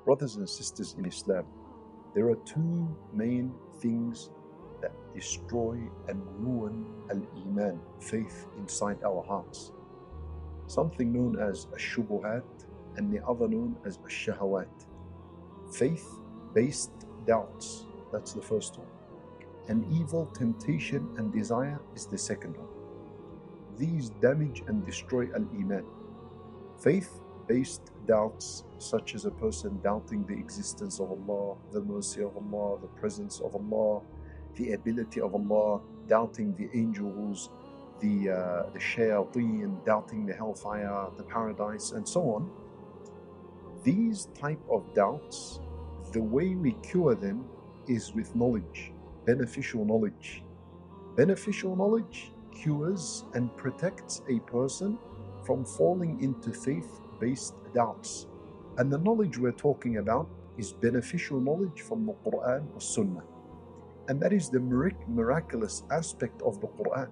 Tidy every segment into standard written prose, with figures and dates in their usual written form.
Brothers and sisters in Islam, there are two main things that destroy and ruin al-Iman, faith inside our hearts. Something known as ash-shubuhat and the other known as ash-shahawat. Faith-based doubts, that's the first one. And evil temptation and desire is the second one. These damage and destroy al-Iman. Faith-based doubts, such as a person doubting the existence of Allah, the mercy of Allah, the presence of Allah, the ability of Allah, doubting the angels, the shayateen, doubting the hellfire, the paradise, and so on. These type of doubts, the way we cure them is with knowledge, beneficial knowledge. Beneficial knowledge cures and protects a person from falling into faith-based doubts. And the knowledge we're talking about is beneficial knowledge from the Quran and Sunnah. And that is the miraculous aspect of the Quran.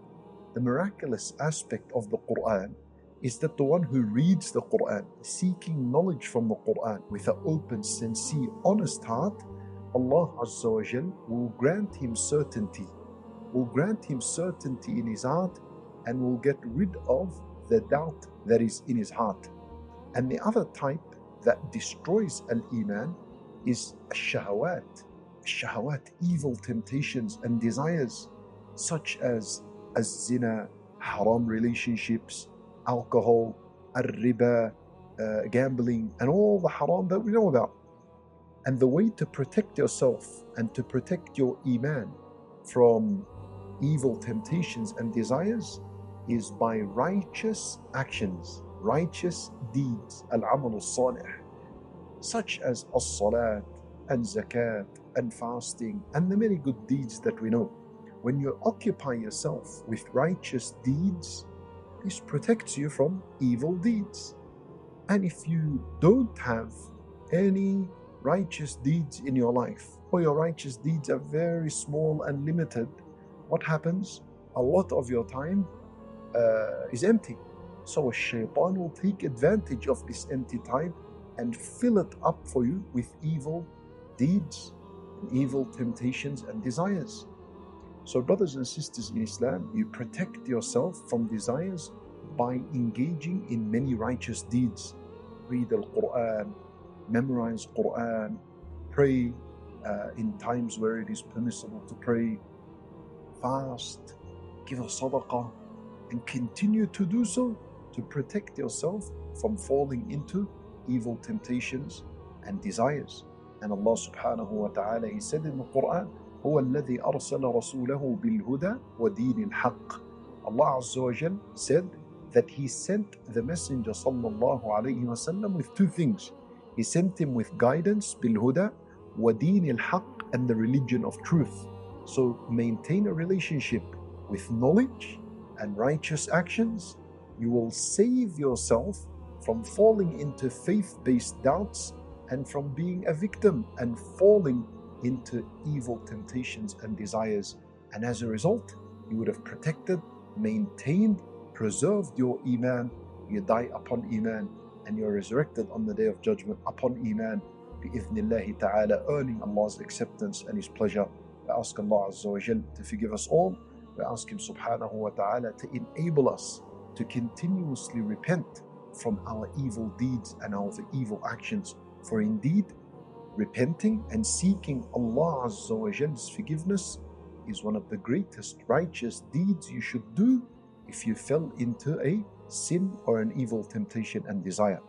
The miraculous aspect of the Quran is that the one who reads the Quran, seeking knowledge from the Quran with an open, sincere, honest heart, Allah Azza wa Jal will grant him certainty, in his heart, and will get rid of the doubt that is in his heart. And the other type that destroys al-Iman is shahawat, evil temptations and desires, such as zina, haram relationships, alcohol, riba, gambling, and all the haram that we know about. And the way to protect yourself and to protect your Iman from evil temptations and desires is by righteous actions, righteous deeds, al-amal al-salih, such as as-salat and zakat and fasting and the many good deeds that we know. When you occupy yourself with righteous deeds, this protects you from evil deeds. And if you don't have any righteous deeds in your life, or your righteous deeds are very small and limited, what happens? A lot of your time is empty. So a shaitan will take advantage of this empty time and fill it up for you with evil deeds, and evil temptations and desires. So brothers and sisters in Islam, you protect yourself from desires by engaging in many righteous deeds. Read the Quran, memorize Quran, pray in times where it is permissible to pray, fast, give a sadaqah, and continue to do so to protect yourself from falling into evil temptations and desires. And Allah subhanahu wa ta'ala, He said in the Quran, هو الذي أرسل رسوله بالهدى ودين الحق. Allah Azza wa Jal said that He sent the Messenger sallallahu alayhi wa sallam with two things. He sent him with guidance, بالهدى, ودين الحق, and the religion of truth. So maintain a relationship with knowledge and righteous actions. You will save yourself from falling into faith-based doubts and from being a victim and falling into evil temptations and desires. And as a result, you would have protected, maintained, preserved your Iman. You die upon Iman and you're resurrected on the Day of Judgment upon Iman, bi'ithnillahi ta'ala, earning Allah's acceptance and His pleasure. We ask Allah Azza wa Jal to forgive us all. We ask Him subhanahu wa ta'ala to enable us to continuously repent from our evil deeds and our evil actions. For indeed, repenting and seeking Allah Azza wa Jal's forgiveness is one of the greatest righteous deeds you should do if you fell into a sin or an evil temptation and desire.